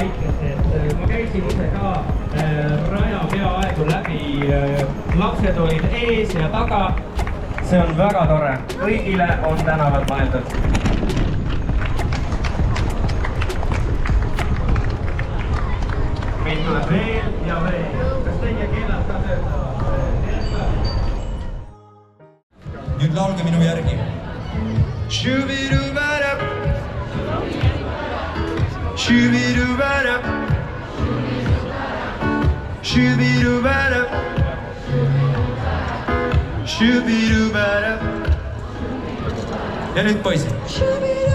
väikesed. Ma käisin ise ka raja peaaegu läbi. Lapsed olid ees ja taga. See on väga tore. Kõigile on tänavad mõeldud. Meil tuleb veel ja veel. Kas teie keelad ka töötavad? Nüüd laulge minu järgi. Shoo-be-doo-ba-da. Shoo-be-doo-ba-da. Shoo-be-doo-ba-da. Shoo-be-doo-ba-da. Ja nüüd poisid.